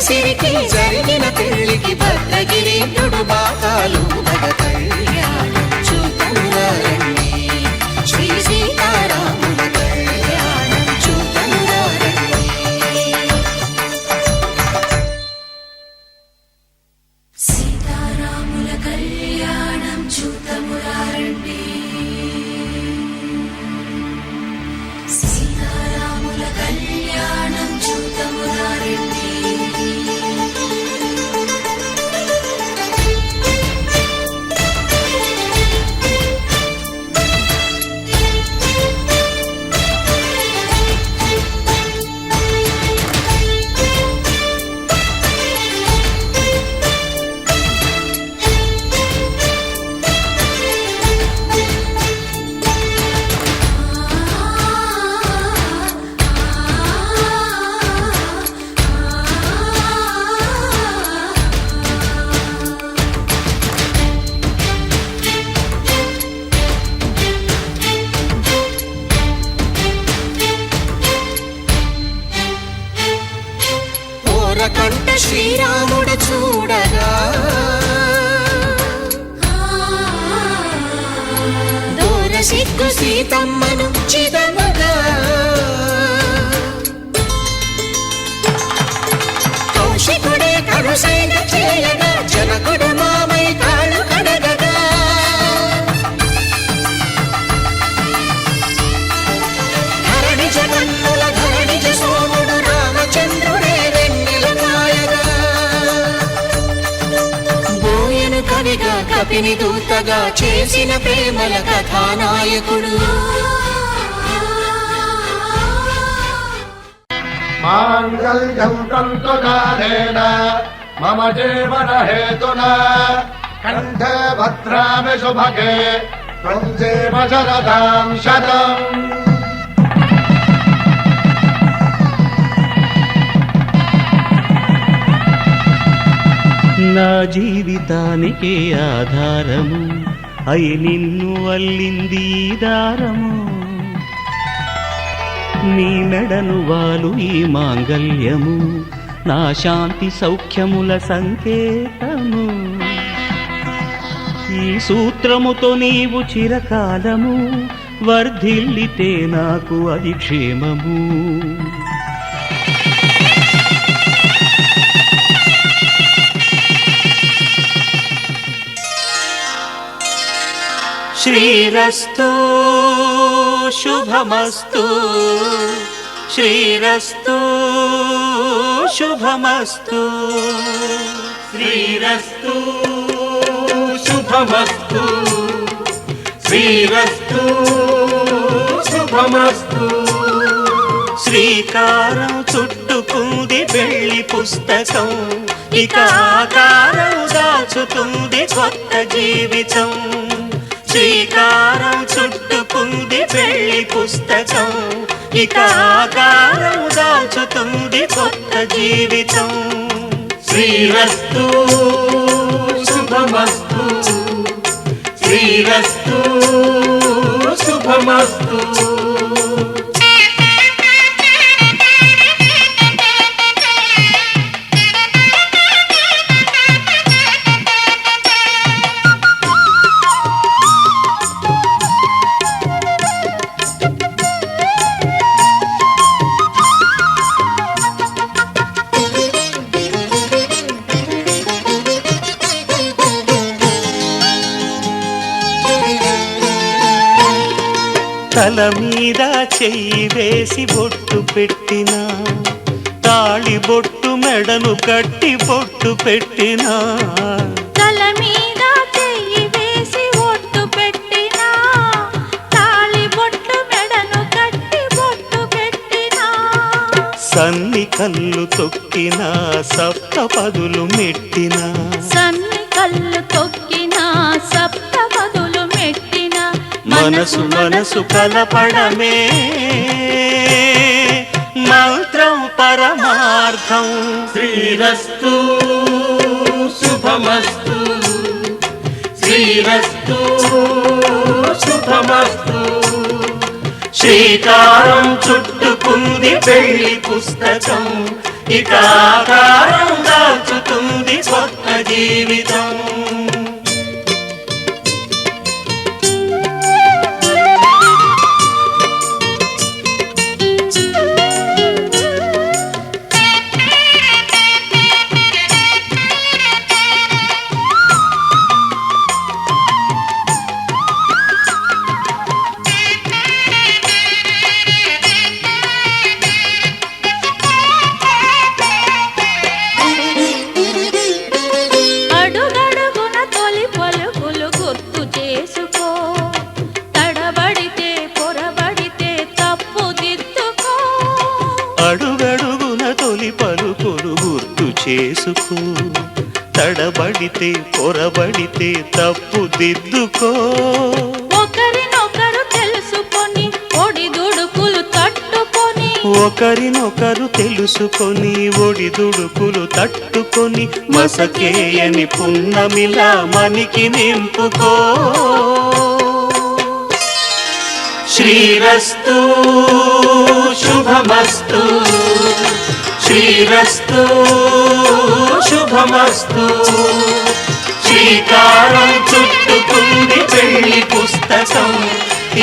సిరికి జరిగిన పెళ్లికి భద్రగిరీంద్రుడు బాకాలు మగ కళ్యాణం చూతమురా రండి శ్రీ సీతారాముల కళ్యాణం చూతమురా రండి సీతారాముల కళ్యాణం చూతమురా రండి సీతారాముల కళ్యాణం చూతమురా రండి కంట శ్రీరాముడు చూడగా దూర సిగ్గు సీతమ్మను చిదమగా కౌశికుడే కరుసైన చేయగా జనకుడు మామై కాళ్ళు కడగగా ధరణి జగన్నుల ధరణిజ సోముడు రామచంద్రుడే కవిగా కపిని దూతగా చేసిన ప్రేమల కథానాయకుడు మాంగళ్యం తంతుకారేణ మమ జీవన హేతునా కంఠే భద్రామి శుభగే త్వం జీవ శరదాం శతం నా జీవితానికి ఆధారము అయి నిన్ను అల్లింది దారము నీ మెడను వాలు ఈ మాంగల్యము నా శాంతి సౌఖ్యముల సంకేతము ఈ సూత్రముతో నీవు చిరకాలము వర్ధిల్లితే నాకు అది క్షేమము శ్రీరస్తు శుభమస్తు శ్రీరస్తు శుభమస్తు శ్రీరస్తు శుభమస్తు శ్రీరస్తు శుభమస్తు శ్రీకారం చుట్టుకుంది పెళ్లి పుస్తకం ఇక ఆకారం దాచుతుంది కొత్త జీవితం శ్రీకారం చుట్టుకుంది పెళ్లి పుస్తకం ఇక ఆకారం దాచుతుంది కొత్త జీవితం శ్రీరస్తు శుభమస్తు శ్రీరస్తు శుభమస్తు తల మీద చెయ్యి వేసి బొట్టు పెట్టినా తాళి బొట్టు మెడను కట్టి బొట్టు పెట్టినా తల మీద చెయ్యి వేసి బొట్టు పెట్టినా తాళి బొట్టు మెడను కట్టి బొట్టు పెట్టినా సన్ని కళ్ళు తొక్కినా సప్తపదులు మెట్టినా సన్ని కళ్ళు తొక్కినా సప్తపదులు మెట్టినా మనసు మనసు కలపడమే మంత్రం పరమార్థం శ్రీరస్తు శుభమస్తు శ్రీరస్తు శుభమస్తు శ్రీకారం చుట్టుకుంది పెళ్లి పుస్తకం ఇక ఆకారం దాల్చుతుంది కొత్త జీవితం. అడుగడుగున తొలి పలుకులు గుర్తు చేసుకో, తడబడితే పొరబడితే తప్పు దిద్దుకో. అడుగడుగున తొలి పలుకులు గుర్తు చేసుకో, తడబడితే పొరబడితే తప్పు దిద్దుకో. ఒకరినొకరు తెలుసుకొని ఒడిదుడుకులు తట్టుకొని, ఒకరినొకరు తెలుసుకొని ఒడిదుడుకులు తట్టుకొని మసకేయని పున్నమిలా మనికి నింపుకో. శ్రీరస్తు శుభమస్తు, శ్రీరస్తు శుభమస్తు. శ్రీకారం చుట్టుకుంది పెళ్లి పుస్తకం,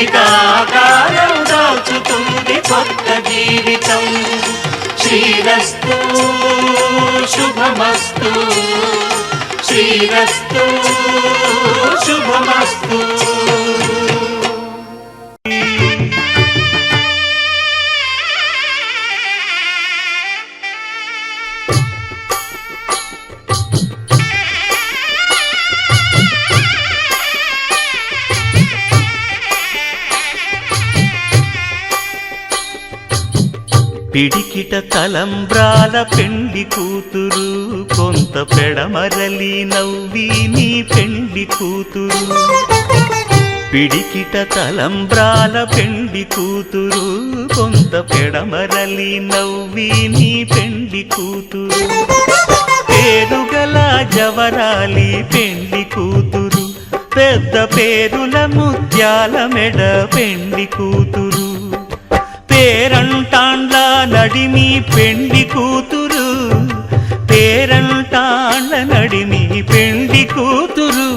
ఇక ఆకారం దాల్చుతుంది కొత్త జీవితం. శ్రీరస్తు శుభమస్తు, శ్రీరస్తు శుభమస్తు. పిడికిట తలంబ్రాల పెండ్లి కూతురు, కొంత పెడమరలి నవ్వి నీ పెండ్లి కూతురు. పిడికిట తలంబ్రాల పెండ్లి కూతురు, కొంత పెడమరలి నవ్వి నీ పెండ్లి కూతురు. పేరుగల జవరాలి పెండ్లి కూతురు, పెద్ద పేరుల ముత్యాల మెడ పెండ్లి కూతురు. పేరంటాండ్ల నడిమి పెండ్లి కూతురు, పేరంటాండ్ల నడిమి పెండ్లి కూతురు.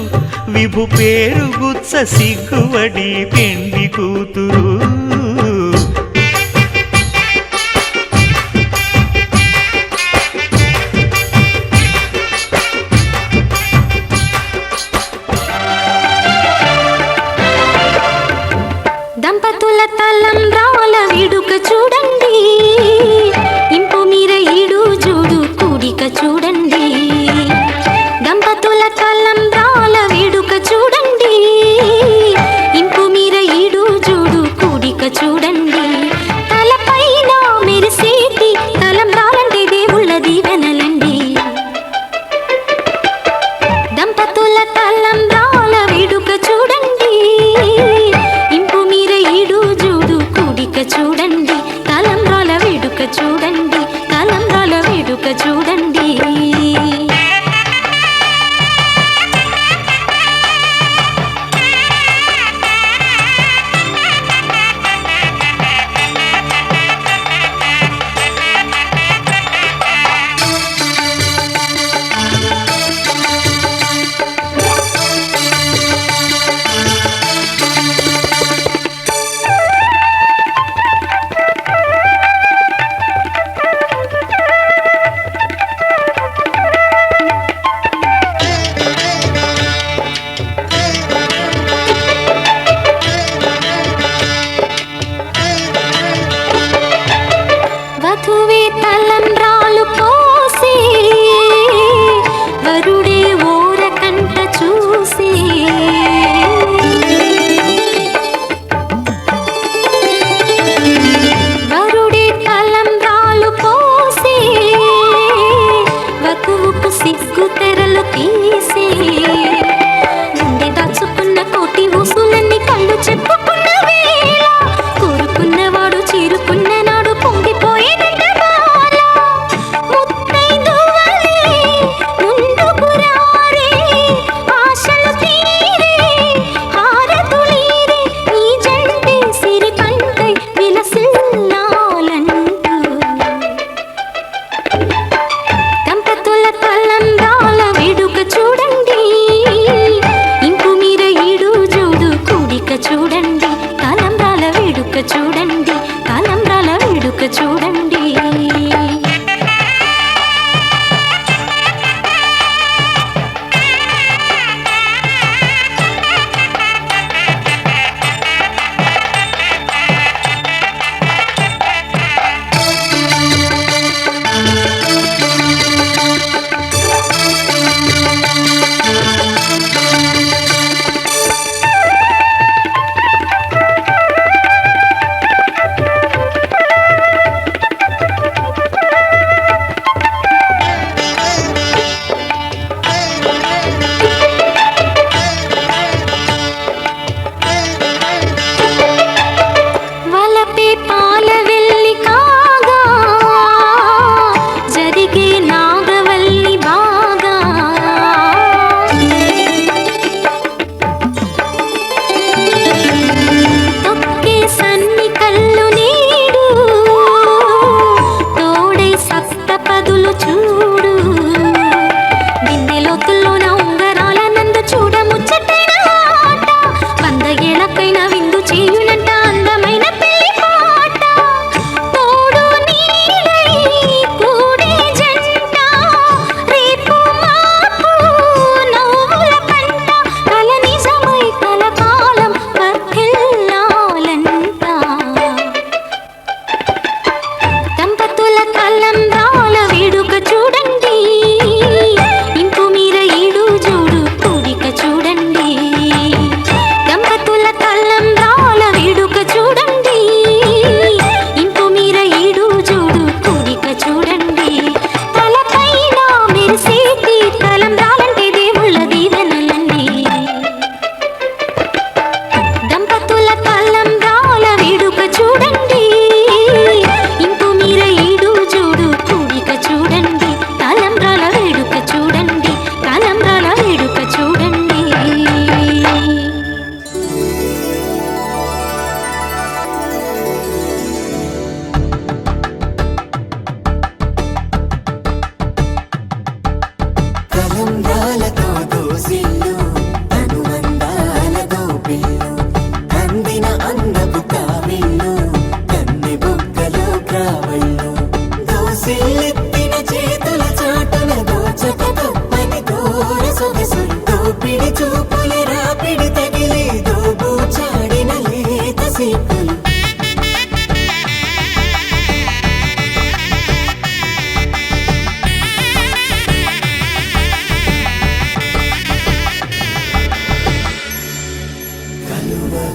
విభు పేరు గుత్స సిగ్గువడి పెండ్లి కూతురు. దంపతుల తలంబ్రాల వేడుక చూడండి, ఇంపు మీర ఈడు జోడు కూడిక చూడండి. దంపతుల తలంబ్రాల వేడుక చూడండి, ఇంపు మీర ఈడు జోడు కూడిక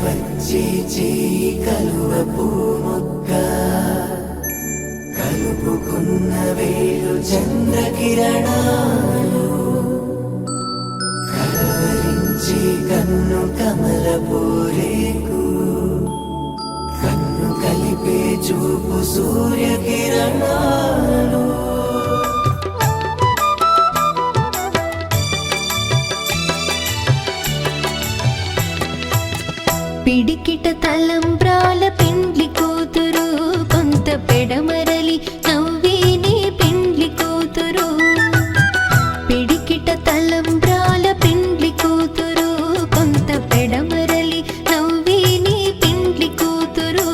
వచ్చే చేయి కలువ పూముక్క కలుపుకున్న వేలు చంద్రకిరణాలు కలవరించి కన్ను కమల పూరేకు కన్ను కలిపే చూపు సూర్యకిరణాలు పిడికిట తలంబ్రాల పెండ్లి కూతురు కొంత పెడమరలి నవ్వేనే పెండ్లి కూతురు పిడికిట తలంబ్రాల పెండ్లి కూతురు కొంత పెడమరలి నవ్వేనే పెండ్లి కూతురు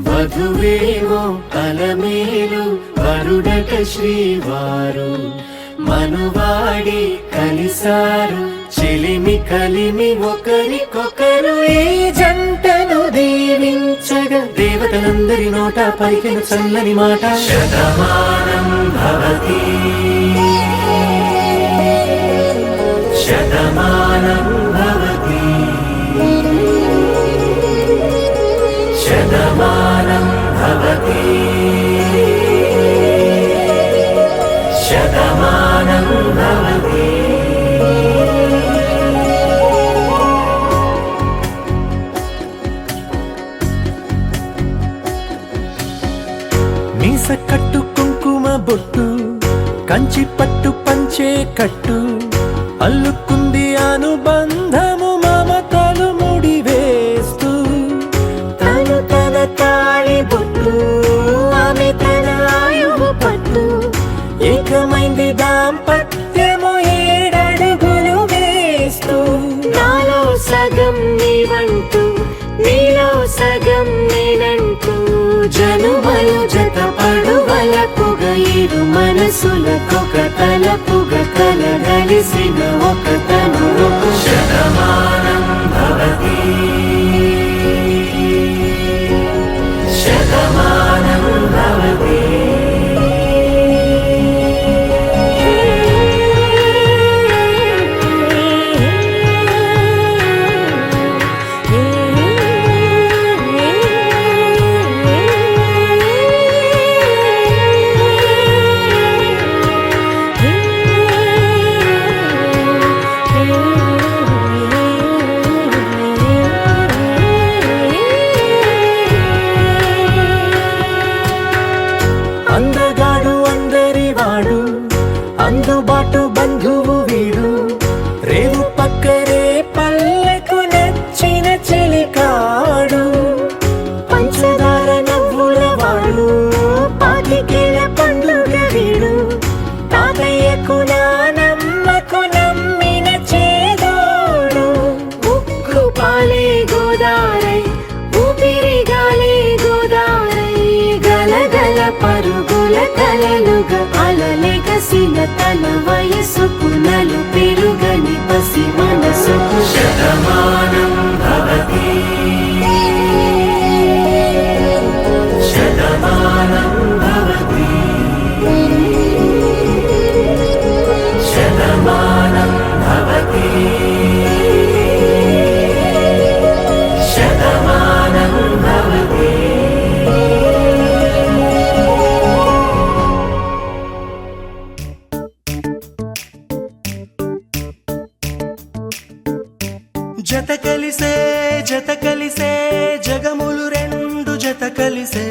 వధువేమో అలమేలు వరుడట శ్రీవారు మనువాడి కలిసారు చెలిమి కలిమి ఒకరికొకరు ఈ జంటను దీవించగా దేవతలందరి నోట పలికిన చల్లని మాట శతమానం భవతి శతమానం భవతి శతమానం భవతి శతమానం భవతి మీస కట్టు కుంకుమ బొట్టు కంచి పట్టు పంచే కట్టు అల్లుకుంది అనుబంధము మమతలు ముడివేస్తూ తను తన తాళి బొట్టు ఆమె తన ఆయువు పట్టు ఏకమైంది దాంపత్యము ఏడడుగులు వేస్తూ నాలో సగం నీవంటూ నీలో సగం నేనంటూ జనుమలు జత పడువలపుగ ఇరు మనసులకొక తలపుగ కలగలిసిన ఒక తను శతమానం భవతి శతమానం భవతి అందగాడు అందరి వాడు అందుబాటు బంధువు వీడు రేవు పక్కరే పల్లెకు నచ్చిన చెలికాడు పంచదార నవ్వుల వాడు పాతికేల పండ్లుగ వీడు తాతయ్యకు నానమ్మకు నమ్మిన చేదోడు ఉక్కు పాలే గోదారై ఊపిరిగాలే గోదారై గలగల పరుగుల కలలుగా అలలెగసిన తన వయసుకు నలు పెరుగని పసి మనసుకు శతమానం భవతి శతమానం భవతి శతమానం భవతి శతమానం భవతి జత కలిసే జగములు రెండు జత కలిసే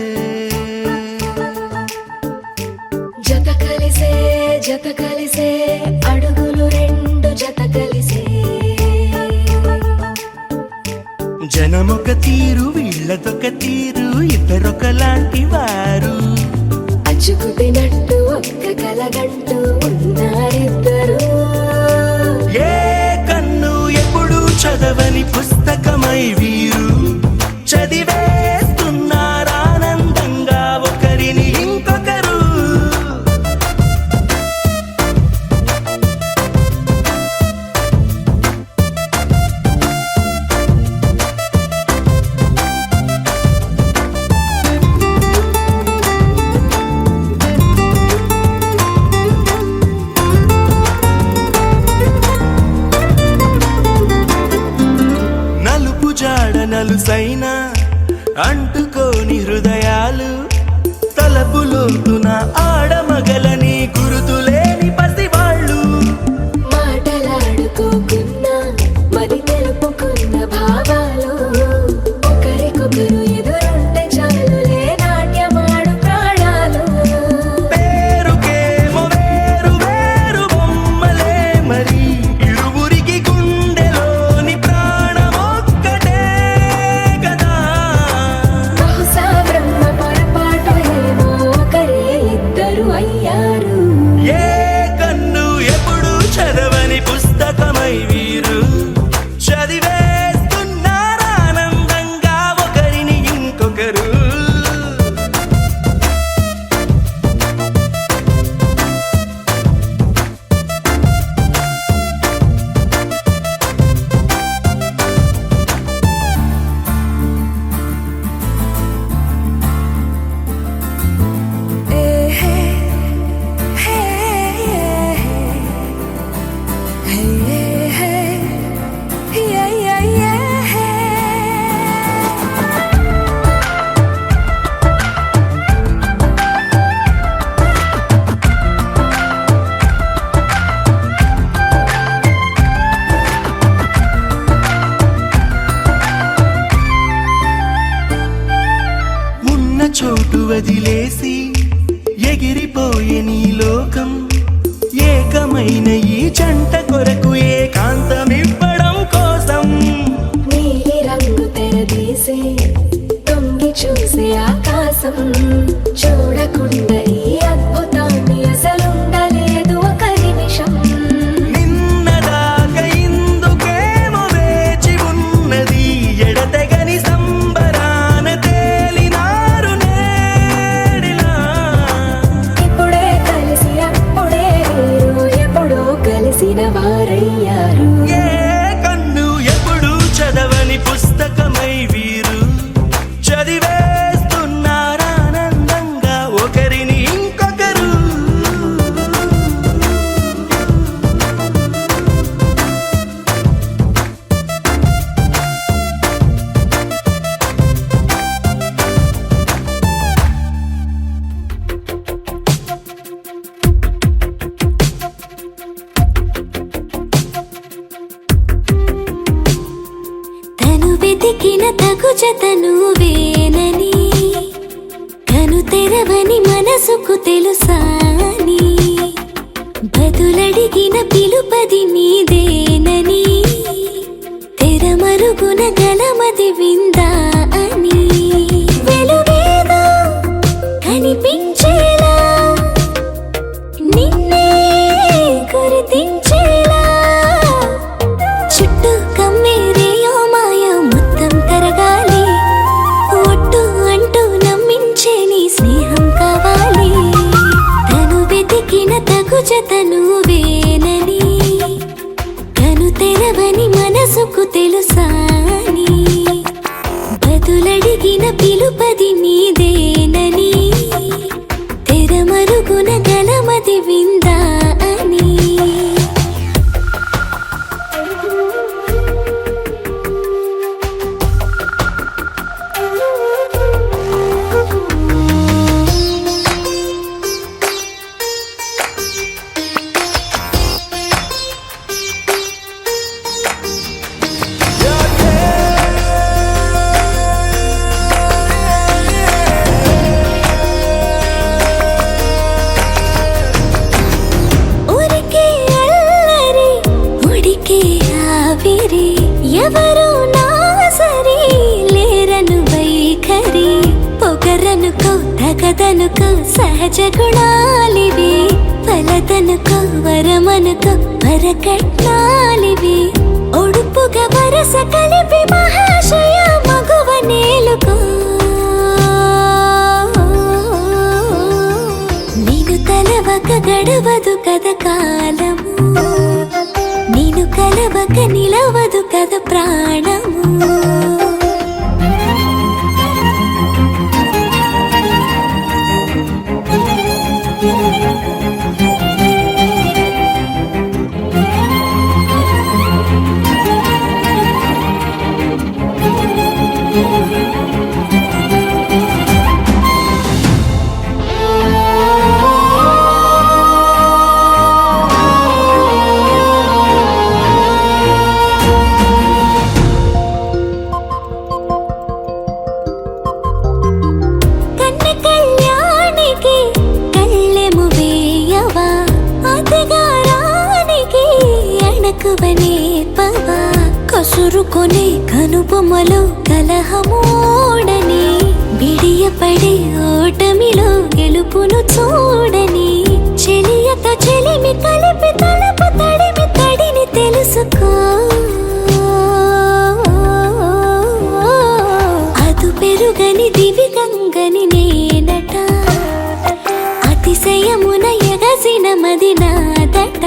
జత కలిసే అడుగులు రెండు జత కలిసే జనమొక తీరు వీళ్ళదొక తీరు ఇద్దరొకలాంటి వారు అచ్చుకుతినట్టు ఒక్క కలగంటూ ఉన్నారిద్దరు ఏ కన్ను ఎప్పుడు చదవని పుస్తకమా పుస్తకమై వీరు చదివేస్తున్నారానందంగా ఒకరిని ఇంకొకరు. నలుపు జాడ నలుసైన అంటుకోని హృదయాలు తలపులోతున ఆడమగలని గురుతులేని పసివాళ్ళు. మాటలాడుకోకున్న మరి తెలుపుకున్న భావాలు ఒకరికొకరు ఎదురుంటే చాలులే నాట్యమాడు ప్రాణాలు. పేరుకేమో వేరు వేరు బొమ్మలే మరి ఇరువురికి గుండెలోని ప్రాణమొక్కటే కదా. బహుశా బ్రహ్మ పొరపాటు ఏమో ఒకరే ఇద్దరు అయ్యారు. ఏ కన్ను ఎప్పుడు చదవని పుస్తకమై వీరు చదివేస్తున్నారానందంగా ఒకరిని ఇంకొకరు. ఉన్న చోటు వదిలేసి ఎగిరిపోయే నీ లోకం ఏకమైన ఈ జంట కొరకు ఏకాంతమివ్వడం కోసం. నీలి రంగు తెరదీసే తొంగి చూసే ఆకాశం చూడకుండా ఈ అద్భుతాన్ని అసలుండలేదు ఒక నిమిషం. నిన్నదాకా ఇందుకేమో వేచి ఉన్నది ఎడతెగని సంబరాన తేలినారు నేడిలా. ఇప్పుడే కలిసి అప్పుడే వీరు ఎప్పుడో కలిసిన వారయ్యారు. ఏ కన్ను ఎప్పుడు చదవని పుస్తకమై వీరు చదివేస్తున్నారానందంగా ఒకరిని ఇంకొకరు. తను వెతికిన తగు జతను వేనని కను తెరవని మనసుకు తెలుసాని బదులడిగిన పిలుపది నీదేనని తెరమరుగున గలమది విందా అని వెలుగేదో కనిపించేలా నిన్నే గుర్తించేలా చుట్టూ కమ్మేరేయో మాయో మొత్తం కరగాలి ఒట్టు అంటూ నమ్మించే నీ స్నేహం కావాలి. తను వెతికిన తగు జతను వేనని కను తెరవని మనసుకు తెలుసాని బదులడిగిన పిలుపది నీదేనని తెరమరుగున గలమది విందా అని. ఎవరు నా సరి లేరను వైఖరి పొగరనుకో తగదనుకో సహజ గుణాలివి ఫలదనుకో వరమనుకో వరకట్నాలివి ఒడుపుగా వరస కలిపి మహాశ నిలవక నిలవదు కథ ప్రాణము కన్నె కళ్యాణికి కళ్ళెము వేయవా అతిగారానికి అణకువనే పవా కసురుకొనే కనుబొమ్మలో కలహమోడని బిడియపడే ఓటమిలో గెలుపును చూడని చెలియతో చెలిమి కలిపి తలపు తడిమి తడిని తెలుసుకో అదు పెరుగని దివి గంగని నేనట అతిశయమున ఎగసిన మది నాదట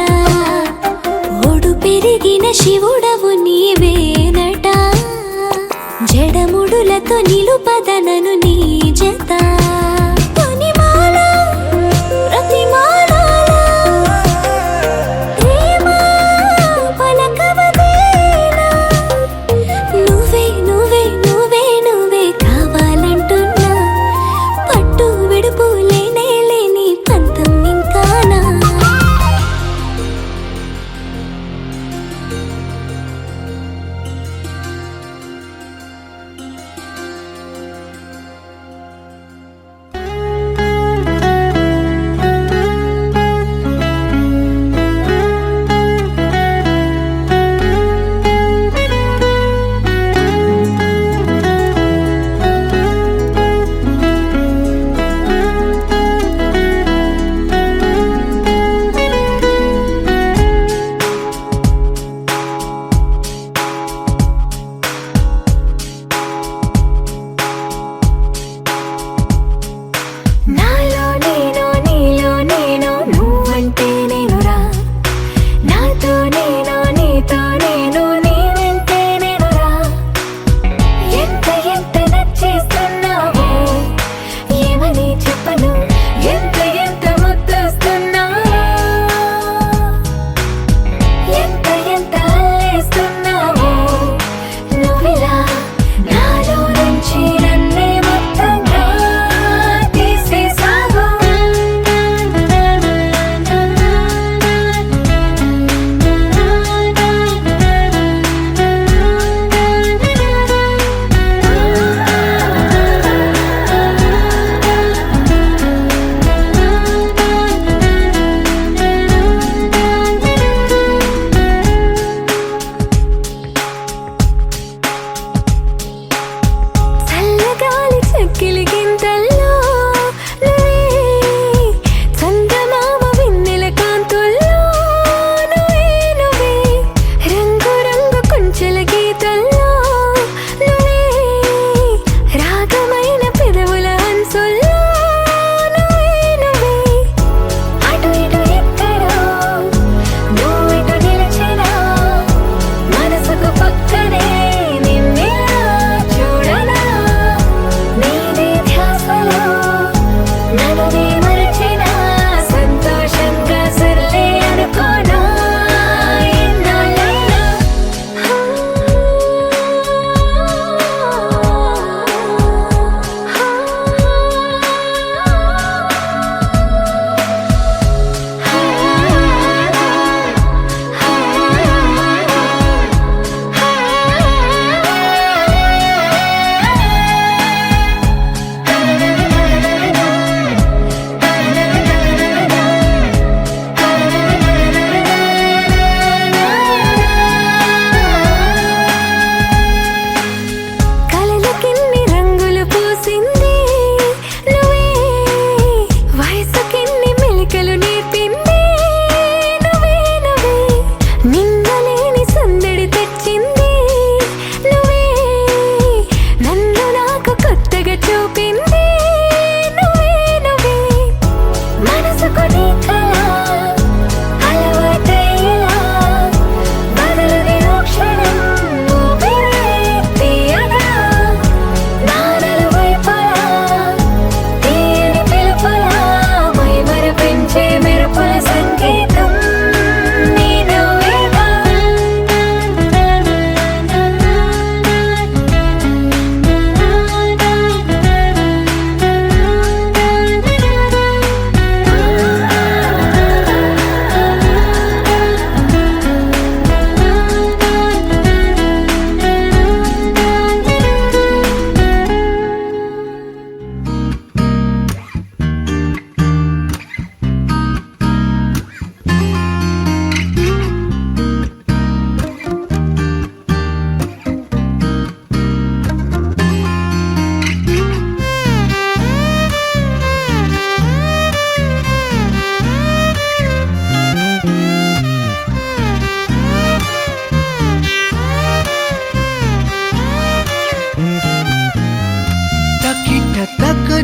ఓడు పెరిగిన శివుడవు నీవేనట జడముడులతో నిలుపదనను నీ జత కొనిమాల ప్రతిమాలాల ప్రేమ పలకవదేనా నువ్వే నువ్వే నువ్వే నువ్వే కావాలంటున్నా పట్టు విడుపు లేనే లేని పంతం ఇంకానా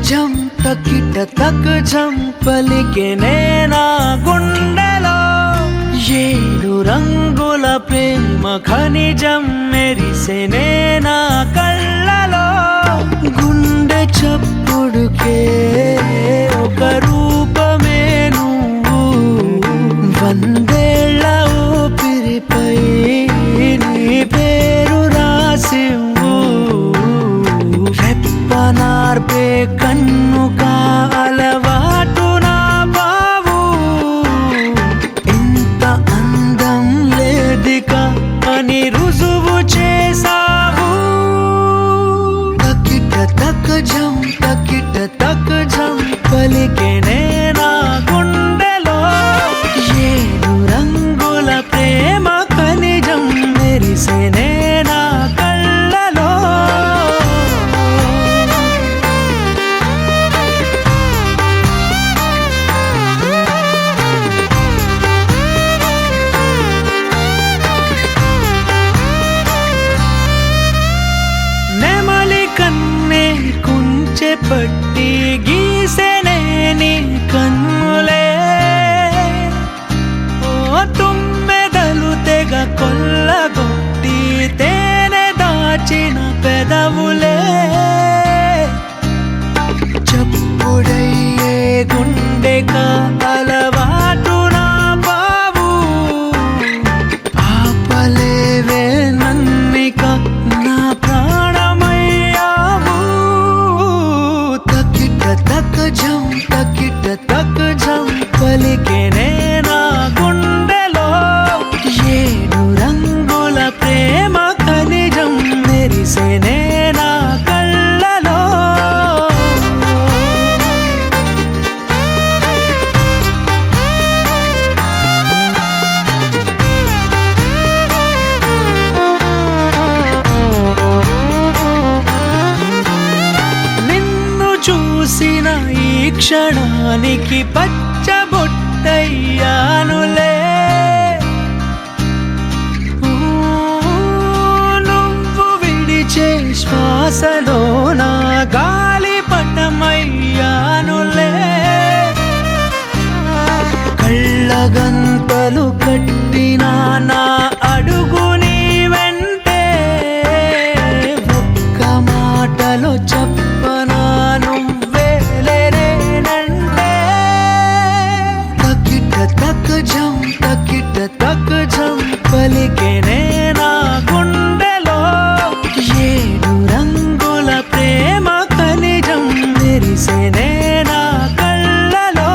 జం తకిట తక్ జం పలికే నేనా గుండెలో ఏడు రంగుల ప్రేమ ఖనిజం మెరిసే నేనా కళ్ళలో గుండె చప్పుడుకే ఒక రూపమే నువ్వు వందేళ్ల ఊపిరిపై నీ పేరు రాసివ్వు రెప్పనార్పే కన్ను కాలవాటు నా బావు ఇంత అందం లేదిక అని రుజువు చేసావు తకిట తక్ జం తకిట తక్ జం పలికే నేనా గుండెలో ఏడు రంగుల ప్రేమ ఖనిజం మెరిసే నేనా కళ్ళలో నెమలి కన్నే కుంచె పట్టి గీసెనే నీ కన్నులే ఓ తుమ్మెదలు తెగ కొల్లగొట్టి తేనె దాచిన పెదవులే చప్పుడయ్యే గుండెక అలవాటు నా బావు ఆపలేవే నన్నిక నా ప్రాణమయ్యావు తకిట తక్ జం తకిట తక్ జం పలికే నేనా గుండెలో ఏడు రంగుల ప్రేమ ఖనిజం మెరిసే నేనా కళ్ళలో నిన్ను చూసిన ఈ క్షణానికి పచ్చబొట్టయ్యానులే ఊ, నువ్వు విడిచే శ్వాసలో నా గాలిపటమయ్యానులే కళ్ళగంతలు కట్టిన నా అడుగు నీ వెంటే ఒక్క మాటలో చెప్పనా నువ్వేలేనంటే తకిట తక్ జం తకిట తక్ జం పలికే నేనా గుండెలో ఏడు రంగుల ప్రేమ ఖనిజం మెరిసే నేనా కళ్ళలో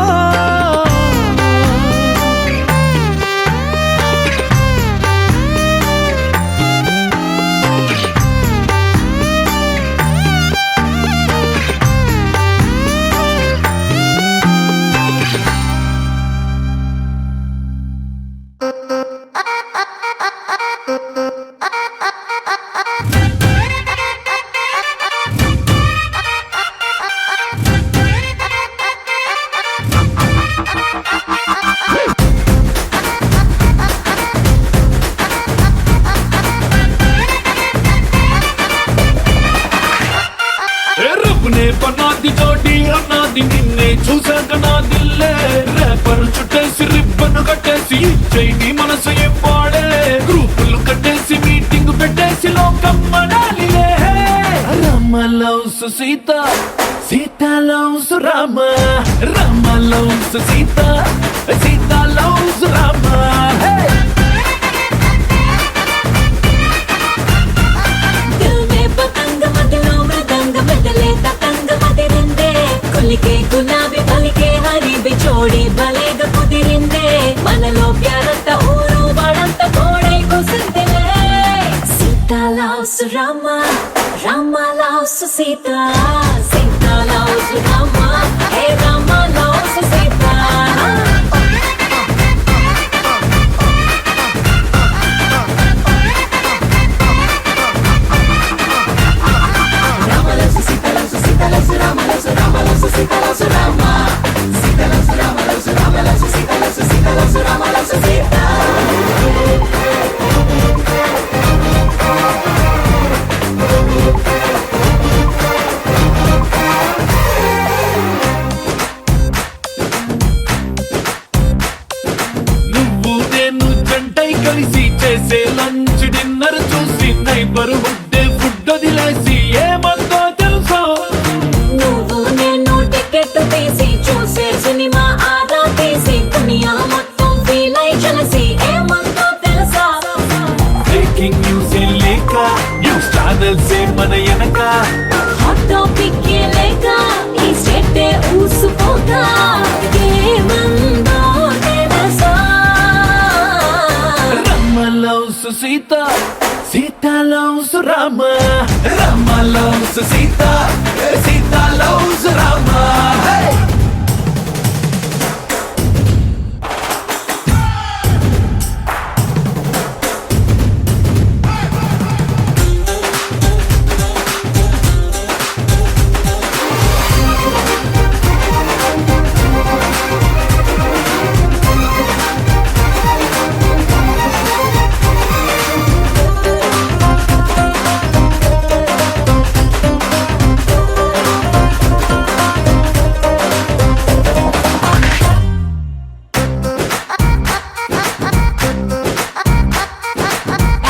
రబ్బునే పన్నాది జోడి అన్నాది నిన్నే చూసాక నా దిల్లే రేపర్ చుట్టేసి రిబ్బన్ కట్టేసి ఇచ్చేయి మనసు ఏం పాడే గ్రూపులు కట్టేసి మీటింగ్ పెట్టేసి లోకం మనాలిలే Rama loves Sita Sita loves Rama Rama loves Sita Sita loves Rama दिल में पतंग मगलों मृदंग बदले ततंग मदिरिंदे कुलिके गुलाबी बलिके हरी बिछोड़ी बलेग कुदिरिंदे मनलो प्यारंत ऊरू बड़ंत कोड़े कुसंदिले Sita loves Ram Ram loves Sita Sita loves Ram hey Ram loves Sita వెనక హాట్ టాపిక్ లేక ఈ స్టేటే ఊసుకోగా ఏమందో తెలుసా Rama loves Sita Sita loves Rama Rama loves Sita Sita loves Rama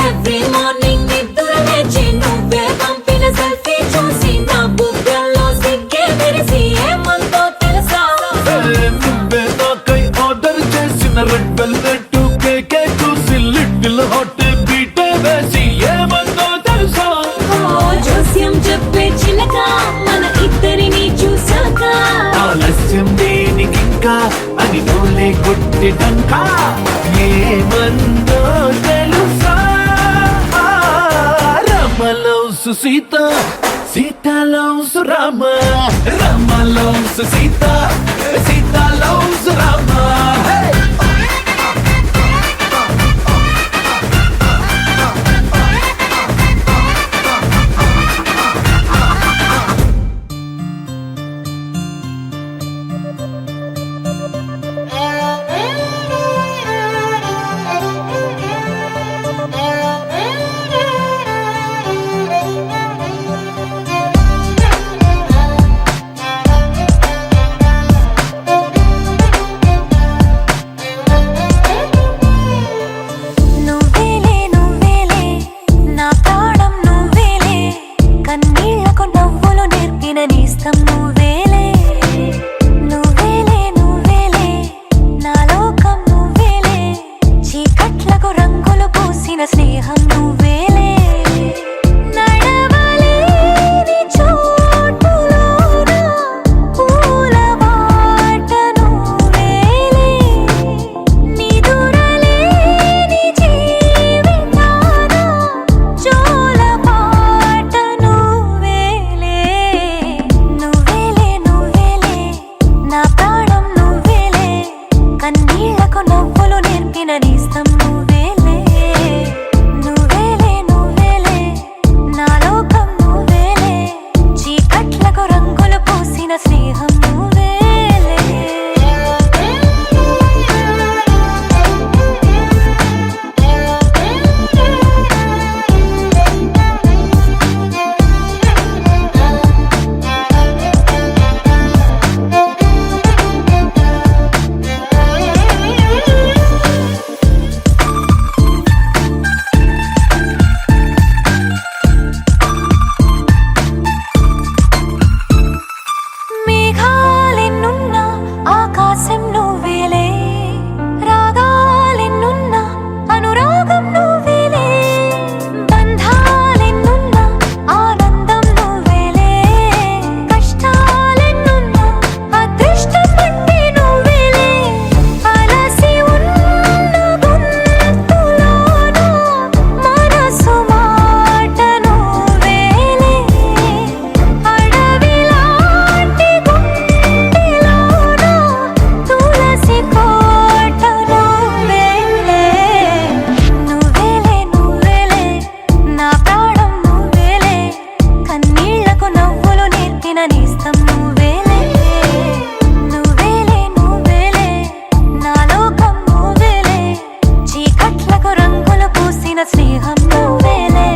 every morning నిద్ర లేచి నువ్వే పంపిన సెల్ఫీ చూసి నా బుగ్గల్లో సిగ్గే మెరిసి ఏమందో తెలుసా నువ్వే నాకై ఆర్డర్ చేసిన రెడ్ వెల్వెట్ కేకే చూసి లిటిల్ హాట్ బీటే వేసి ఏమందో తెలుసా ఓ జోస్యం చెప్పే చిలక మన ఇద్దరిని చూసాక ఆలస్యం దేనికింకా అని నోలే కొట్టిడంకా ఏమందో తెలుసా Rama loves Sita Sita loves Rama Rama loves Sita Sita loves Rama నువ్వేలే నువ్వేలే నా ప్రాణం నువ్వేలే కన్నీళ్లకు నవ్వులు నేర్పిన నేస్తం నువ్వేలే నువ్వేలే నువ్వేలే నా లోకం నువ్వేలే చీకట్లకు రంగులు పూసిన స్నేహం నువ్వేలే నడవలేని చోటులోన పూల బాట నువ్వేలే నిదురలేని జీవితాన జోల పాట నువ్వేలే నువ్వేలే నువ్వేలే నా ప్రాణం నువ్వేలే కన్నీళ్లకు నవ్వులు నేర్పిన నేస్తం నువ్వేలే నువ్వేలే నువ్వేలే నా లోకం నువ్వేలే చీకట్లకు రంగులు పూసిన స్నేహం నువ్వేలే మేఘాలెన్నున్నా ఆకాశం నువ్వేలే రాగాలెన్నున్నా అనురాగం నువ్వేలే బంధాలెన్నున్నా ఆనందం నువ్వేలే కష్టాలెన్నున్నా అదృష్టం అంటే నువ్వేలే అలసి ఉన్న గొంతులోన మనసు మాట నువ్వేలే అడవిలాంటి గుండెలోన తులసి కోట నువ్వేలే నువ్వేలే నువ్వేలే నా ప్రాణం నువ్వేలే కన్నీళ్లకు నవ్వులు నేర్పిన నేస్తం నువ్వేలే నువ్వేలే నువ్వేలే నా లోకం నువ్వేలే చీకట్లకు రంగులు పూసిన స్నేహం నువ్వేలే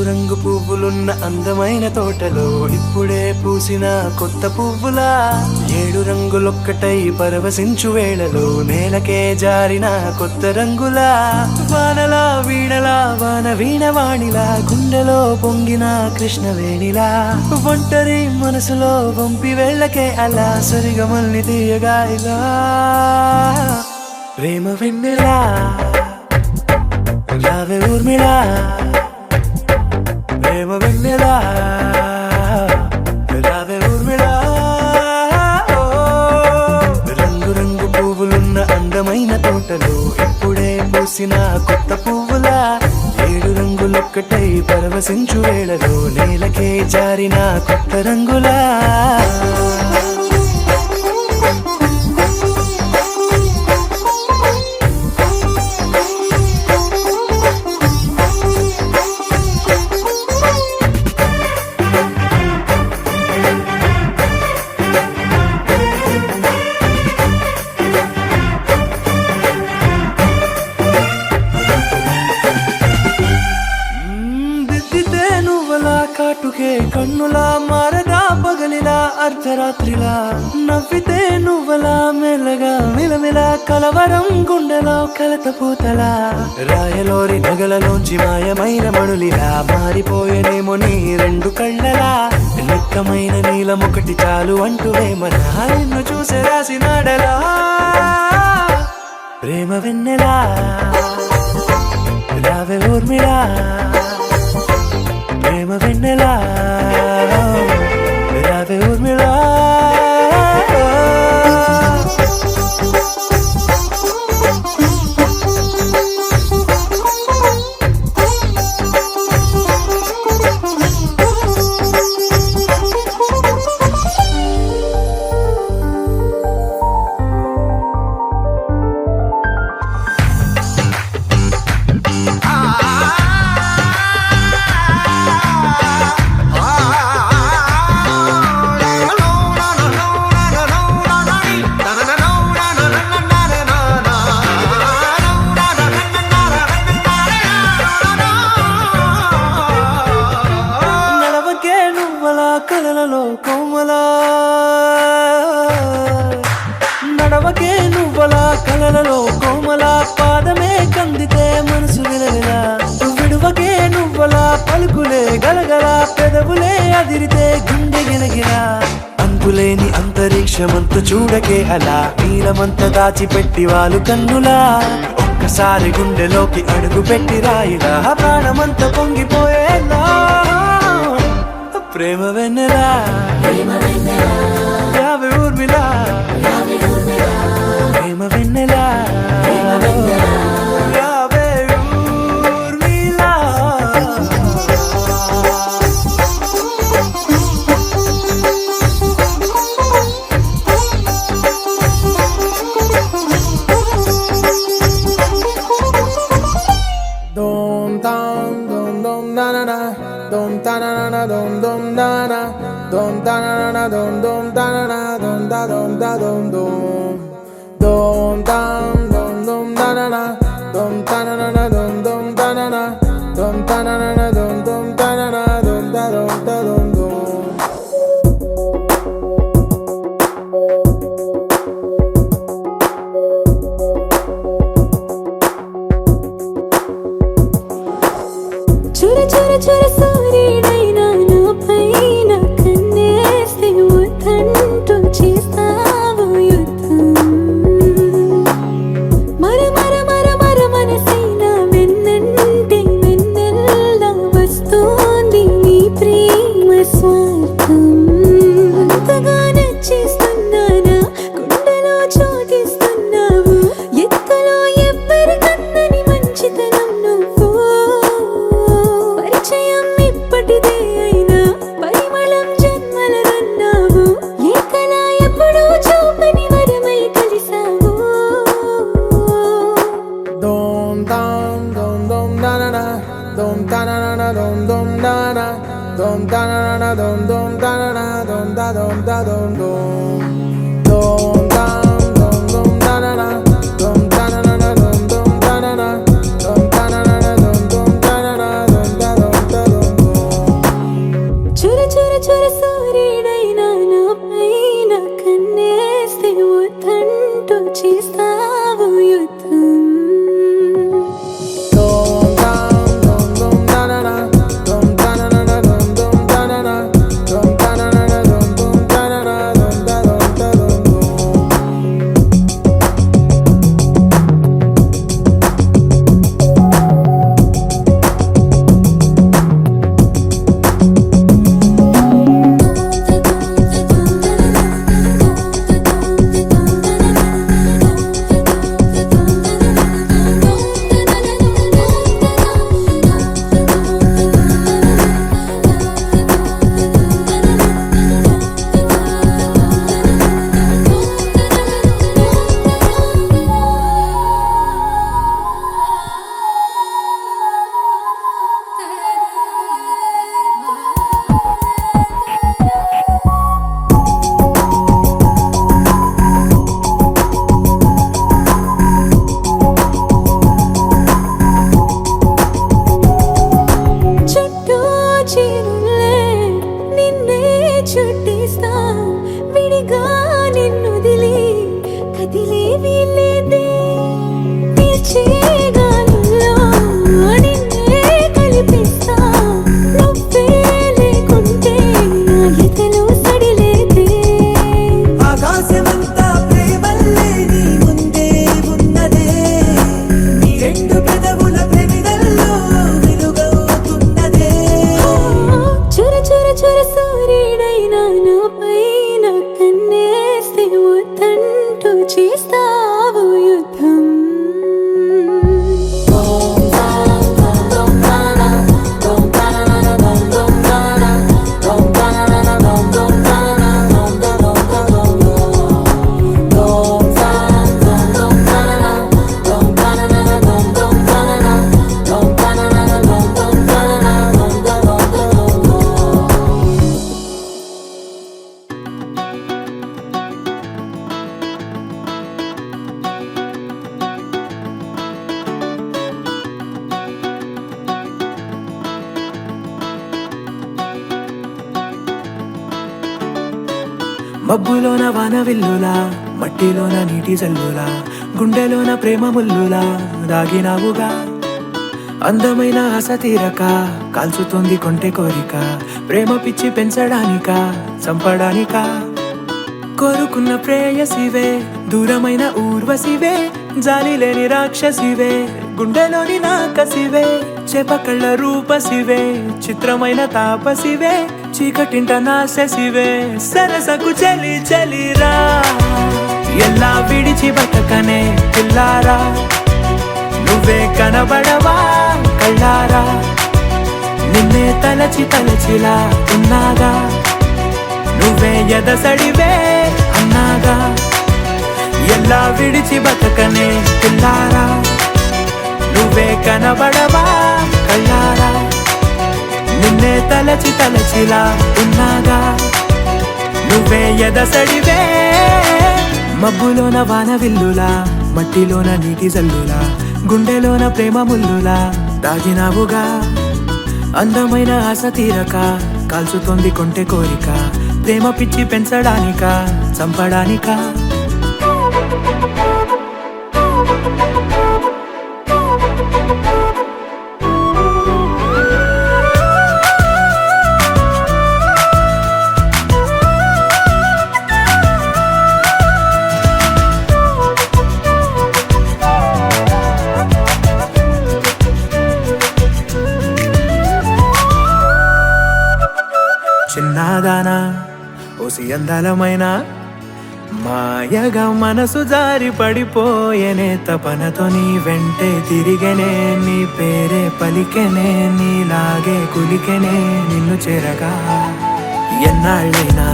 రంగు పువ్వులున్న అందమైన తోటలో ఇప్పుడే పూసిన కొత్త పువ్వులా 7 రంగులొక్కటై పరవశించు వేళలో నేలకే జారిన కొత్త రంగులా వానలా వీణలా వాన వీణవాణిలా గుండెలో పొంగిన కృష్ణవేణిలా ఒంటరి మనసులో వంపి వెళ్ళకే అలా సరిగమల్ని తీయగా ఇలా ప్రేమ వెన్నెలా రావే ఊర్మిళా ప్రేమ వెన్నెలా రావే ఊర్మిళా రంగు రంగు పువ్వులున్న అందమైన తోటలో ఇప్పుడే పూసిన కొత్త పువ్వులా 7 రంగులొక్కటై పరవశించు వేళలో నేలకే జారిన కొత్త రంగులా దిద్దితే నువ్వలా కాటుకే కన్నులా మారగా పగలిలా అర్ధరాత్రిలా నవ్వితే నువ్వలా మెల్లగా మిలమిలా కలవరం గుండెలో కలత పూతలా రాయలోరి నగలలోంచి మాయమైన మణులిలా మారిపోయేనేమో నీ 2 కళ్ళలా నిక్కమైన నీలమొకటి చాలు అంటూ వేమనా నిన్ను చూసే రాసినాడలా ప్రేమ వెన్నెలా రావే ఊర్మిళా ప్రేమ వెన్నెలా రావే ఊర్మిళా నడవకే నువ్వలా కలలలో కోమలా నడవకే నువ్వలా కలలలో కోమలా పాదమే కందితే మనసు విలవిలా విడువకే నువ్వలా పలుకులే గలగల పెదవులే అదిరితే గుండె గిలగిలా అంతులేని అంతరిక్షమంత చూడకే అలా నీలమంత దాచిపెట్టి వాళ్ళు కన్నులా ఒక్కసారి గుండెలోకి అడుగు పెట్టి రాయిలా ప్రాణమంత పొంగిపోయేలా ప్రేమ వెన్నెలా రావే ఊర్మిళా ప్రేమ వెన్నెలా రావే Urmila Dom tam dom dom na na na dom ta na na na dom dom na na dom ta na na na dom dom ta na na dom da dom da dom dom dom tam dom dom na na na dom ta na na na dom dom ta na na dom ta na na na dom dom ta na na dom da dom da dom dom చుర చుర చుర సూర్యుడైనా నా పైన కన్నేస్తే వద్దంటూ చేస్తావు యుద్ధం మర మర మర మర మనసైనా వెన్నంటే vanilla వస్తోంది నీ ప్రేమ స్వార్థం అంతగా నచ్చేస్తున్నానా గుండెలో చోటిస్తున్నావు ఎత్తులో ఎవ్వరికన్నని మంచితనం నువ్వు పరిచయం ఇప్పటిదే అయినా పరిమళం జన్మలదన్నావు ఏ కళ ఎప్పుడూ చూపని వరమై కలిసావు dom tam dom dom na na na dom ta na na na dom dom na na dom ta na na na dom dom ta na na dom da dom da dom dom dom tam dom dom na na na dom ta na na na dom dom ta na na dom ta na na na dom dom ta na na dom da dom da dom మబ్బులోన వానవిల్లులా మట్టిలోన నీటి జల్లులా గుండెలోన ప్రేమ ముల్లులా దాగినావుగా అందమైన ఆశ తీరక కాల్చుతోంది కొంటె కోరిక ప్రేమ పిచ్చి పెంచడానిక చంపడానిక కోరుకున్న ప్రేయసివే దూరమైన ఊర్వశివే జాలి లేని రాక్షసివే గుండెలోని నాకసివే చేపకళ్ళ రూపసివే చిత్రమైన తాపసివే చీకటింట నాశసివే సరసకు చలి చలిరా ఎలా విడిచి బతకనే పిల్లారా నువ్వే కనబడవా కళ్ళారా నిన్నే తలచి తలచిలా ఉన్నాగా నువ్వే ఎదసడివే అన్నాగా ఎలా విడిచి బతకనే పిల్లారా నువ్వే కనబడవా కళ్ళారా నిన్నే తలచి తలచిలా ఉన్నాగా నువ్వే ఎదసడివే మబ్బులోన వానవిల్లులా మట్టిలోన నీటి జల్లులా గుండెలోన ప్రేమ ముల్లులా దాగినావుగా అందమైన ఆశ తీరక కాల్చుతోంది కొంటె కోరిక ప్రేమ పిచ్చి పెంచడానిక చంపడానిక చిన్నదానా ఓసి అందలమైన మాయగా మనసు జారి పడిపోయేనే తపనతో నీ వెంటే తిరిగనే నీ పేరే పలికెనే నీలాగే కులికెనే నిన్ను చేరగా ఎన్నాళ్ళైనా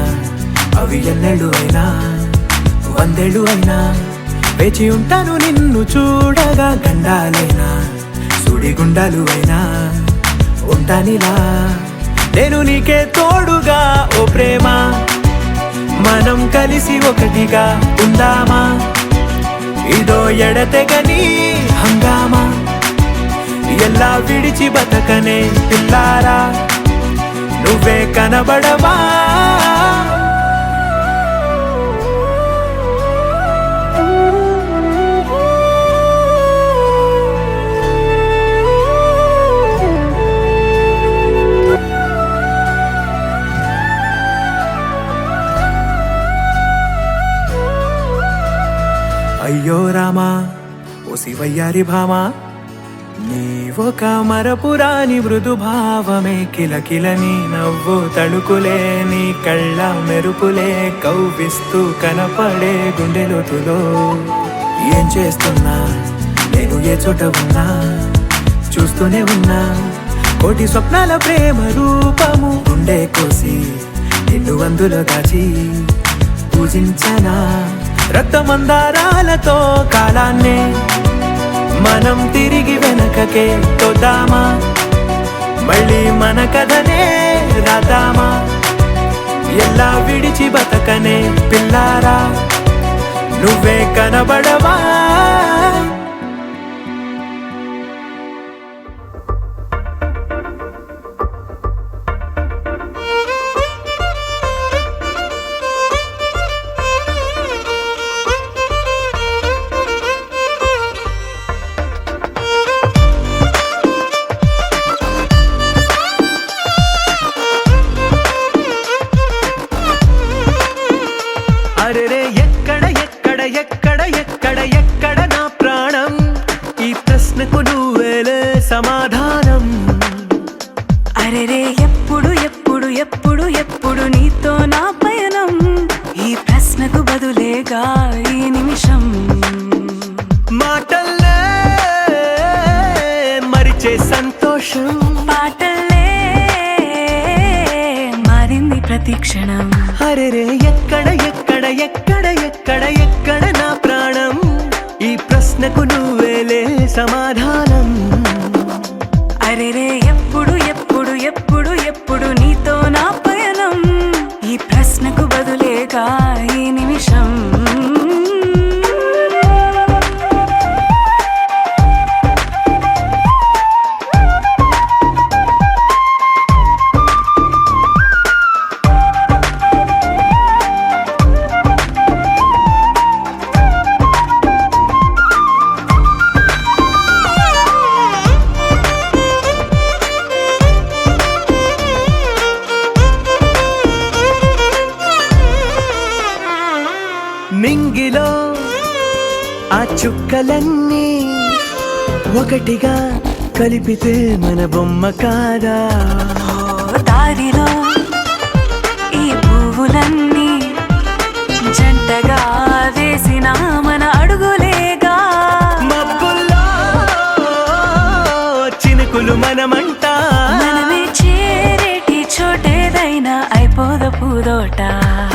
అవి ఎన్నెళ్ళు అయినా వందేళ్ళు అయినా వేచి ఉంటాను నిన్ను చూడగా గండాలైనా సుడిగుండాలు అయినా ఉంటానిలా నేను నీకే తోడుగా ఓ ప్రేమ మనం కలిసి ఒకటిగా ఉందామా ఇదో ఎడతెగని హంగామా ఎలా విడిచి బతకనే పిల్లారా నువ్వే కనబడవా అయ్యో రామా ఓ శివయ్యారి భామా నీవొక మరపురాని మృదు భావమే కిలకిలని నవ్వు తళుకులే నీ కళ్ళ మెరుపులే కవ్విస్తూ కనపడే గుండెలోతులో ఏం చేస్తున్నా నేను ఏ చోట ఉన్నా చూస్తూనే ఉన్నా కోటి స్వప్నాల ప్రేమ రూపము గుండె కోసి నిన్ను అందులో దాచి పూజించనా రక్తమందారాలతో కాలాన్నే మనం తిరిగి వెనకకే తోద్దామా మళ్ళీ మన కథనే రాద్దామా ఎలా విడిచి బతకనే పిల్లారా నువ్వే కనబడవా అరెరే ఎక్కడ ఎక్కడ ఎక్కడ ఎక్కడ ఎక్కడ నా ప్రాణం ఈ ప్రశ్నకు నువ్వేలే సమాధానం అరెరే ఎప్పుడు ఎప్పుడు ఎప్పుడు ఎప్పుడు నీతో నా పయనం ఈ ప్రశ్నకు బదులేగా ఈ నిమిషం మాటల్లే మరిచే సంతోషం పాటల్లే మారింది ప్రతి క్షణం అరెరే ఎక్కడ ఎక్కడ ఎక్కడ ఎక్కడ ఎక్కడ నా ప్రాణం ఈ ప్రశ్నకు నువ్వేలే సమాధానం అరెరే ఎప్పుడు ఎప్పుడు ఎప్పుడు ఎప్పుడు నీతో నా పయనం ఈ ప్రశ్నకు బదులేగా ఈ నిమిషం చుక్కలన్నీ ఒకటిగా కలిపితే మన బొమ్మ కాదా దారిలో ఈ పువ్వులన్నీ జంటగా వేసిన మన అడుగులేగా మబ్బుల్లో చినుకులు మనమంట మనమే చేరేటి చోటేదైనా అయిపోద పూదోట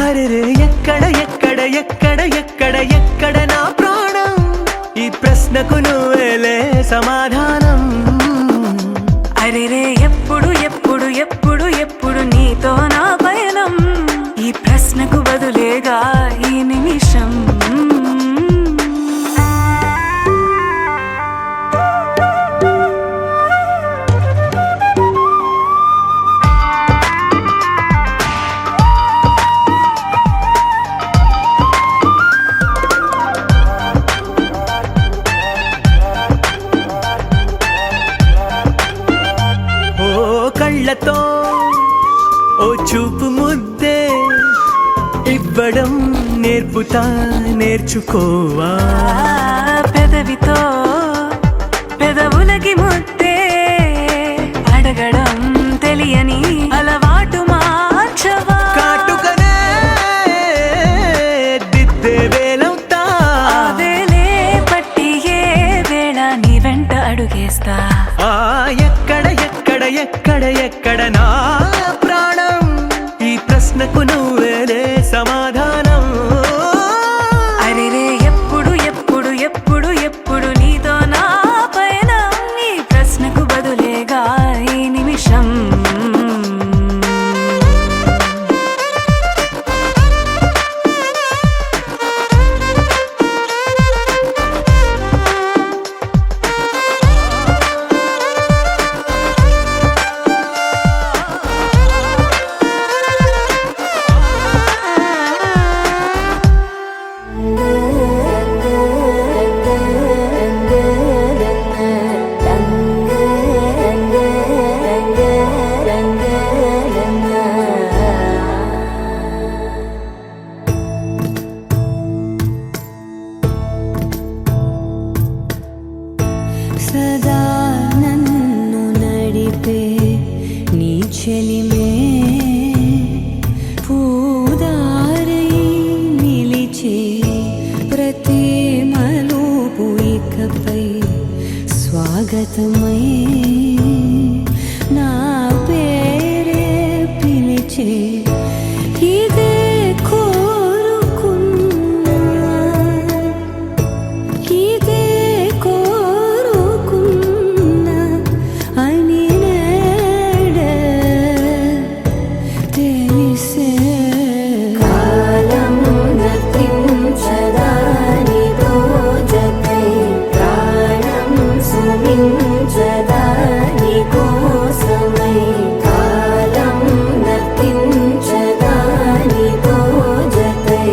అరెరే ఎక్కడ ఎక్కడ ఎక్కడ ఎక్కడ ఎక్కడ నా ప్రాణం ఈ ప్రశ్నకు నువ్వేలే సమాధానం అరెరే ఎప్పుడు ఎప్పుడు ఎప్పుడు ఎప్పుడు నీతో నా పయనం ఈ ప్రశ్నకు బదులేగా ఈ నిమిషం కళ్ళతో ఓ చూపు ముద్దే ఇవ్వడం నేర్పుతా నేర్చుకోవా పెదవితో పెదవులకి ముద్దే అడగడం తెలియని అలవాటు మార్చవా కాటుకనే దిద్దే వేలవుతా వేలే పట్టి ఏ వేళ నీ వెంట అడుగేస్తా ఎక్కడ ఎక్కడ ఎక్కడ ఎక్కడ నా ప్రాణం ఈ ప్రశ్నకు నువ్వేలే సమాధానం అరెరే ఎప్పుడు ఎప్పుడు ఎప్పుడు ఎప్పుడు నీతో నా పైన ఈ ప్రశ్నకు బదులేగా ఈ నిమిషం సదా నన్ను నడిపే నీ చెలిమే పూదారై నిలిచే ప్రతి మలుపు ఇకపై స్వాగతమై నా పేరే పిలిచే ఇదే కోరుకున్నా ఇదే కోరుకున్నా అని నేడే తెలిసే కాలం నతించదాని దోజకై ప్రాణం సుమించదాని కోసమై కాలం నతించదాని దోజకై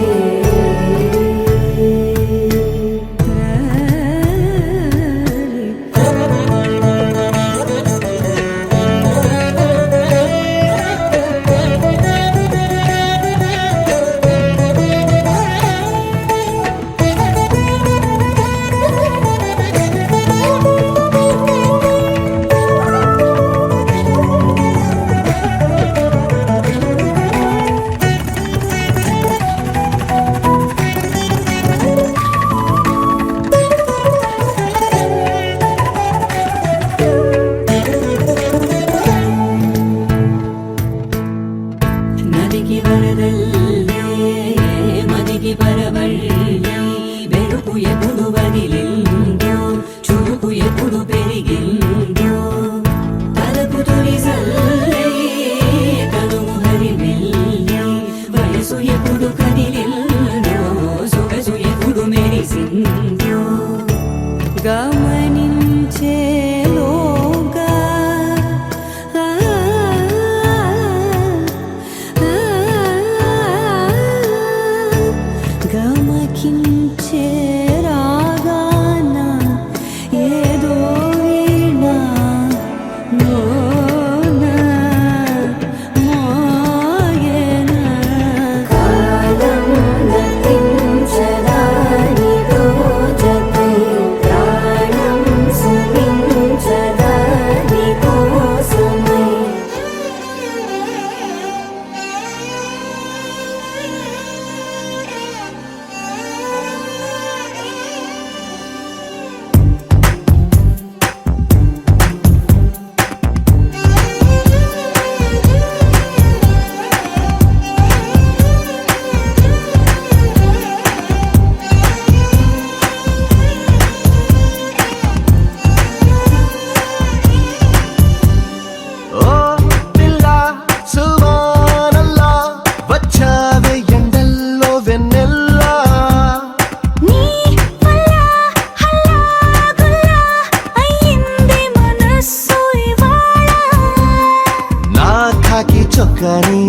కానీ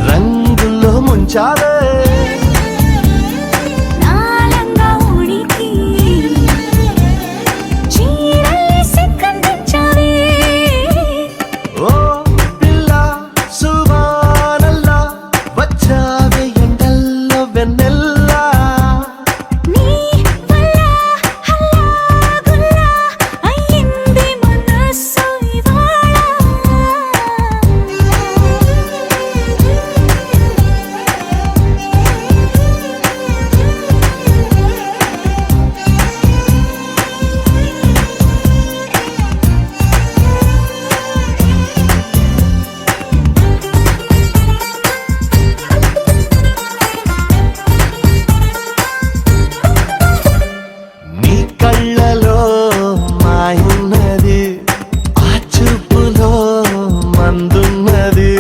రంగుల్లో ముంచాలే నాలంగా ఉడికి చీరల్ని సిగ్గందించావే. ఓ పిల్ల సువానల్లా వచ్చావే ఎండల్లో వెన్నెల్లా నీ వల్ల హల్లా గుల్లా అయ్యింది మనసు ఇవాళ. నీ కళ్ళలో మాయున్నది ఆ చూపులో మందున్నది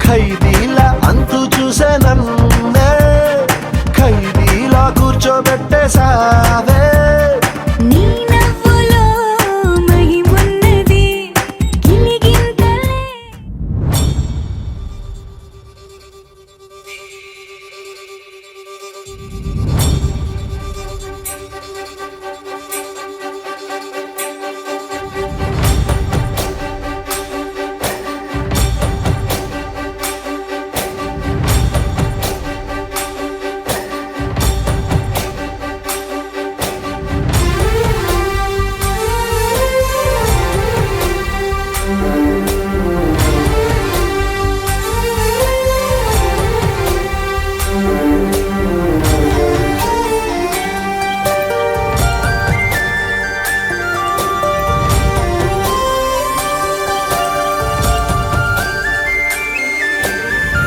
ఖైదీలా అంతు చూసే నన్నే ఖైదీలా కూర్చోబెట్టేసావే నీ నవ్వులో మహిమున్నది గిలిగింతలే.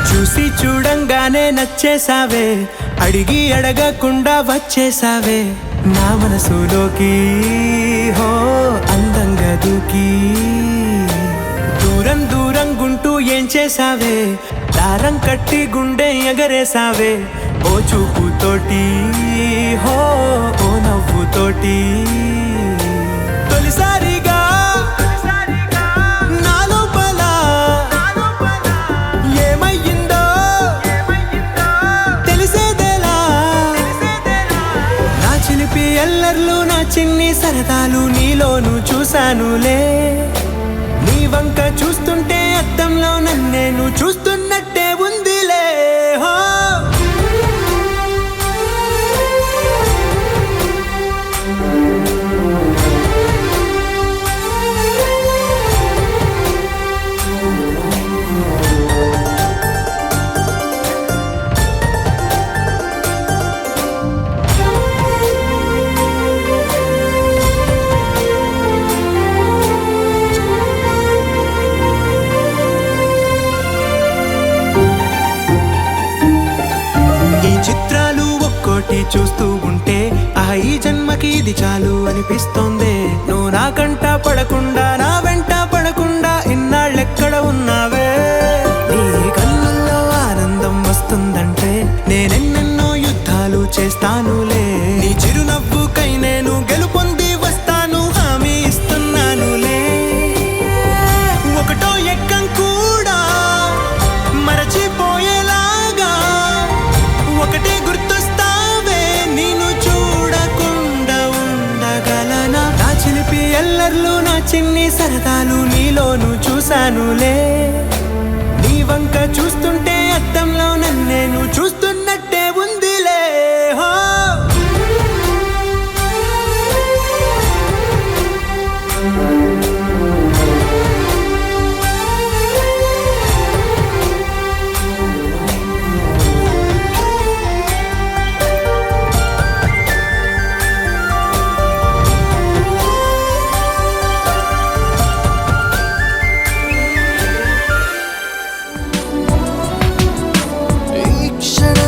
చూసి చూడంగానే నచ్చేసావే అడిగి అడగకుండా వచ్చేసావే నా మనసులోకి హో అందంగా దూకి దూరం దూరం గుంటూ ఏం చేసావే దారం కట్టి గుండె ఎగరేసావే ఓ చూపుతోటి హో ఓ నవ్వుతోటి తొలిసారిగా నా లోపల ఏమయ్యిందో తెలిసేదేలా నా చిలిపి ఎల్లర్లు నా చిన్ని సరదాలు నీలోను చూశానులే నీ వంక చూస్తుంటే అద్దంలో నన్నేను చూస్తున్నట్టే ఉందిలే హో చూస్తూ ఉంటే ఈ జన్మకి ఇది చాలు అనిపిస్తోంది నువ్వు నా కంట పడకుండా నా వెంట పడకుండా ఇన్నాళ్ళెక్కడ ఉన్నావే నీ కళ్ళల్లో ఆనందం వస్తుందంటే నేనెన్నెన్నో యుద్ధాలు చేస్తానులే నీ చిరునవ్వుకై నేను గెలుపొంది వస్తాను హామీ ఇస్తున్నానులే ఒకటో ఎక్కం కూడా మరచిపోయేలాగా ఒకటే గుర్తొస్తావే నేను చూడకుండా ఉండగలనా నా చిలిపి ఎల్లర్లు నా చిన్ని సరదాలు నీలోను చూశానులే నీ వంక చూస్తుంటే అద్దంలో నన్నేను చూస్తున్నట్టే ఉందిలే హో ఈ క్షణం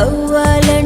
అవ్వాల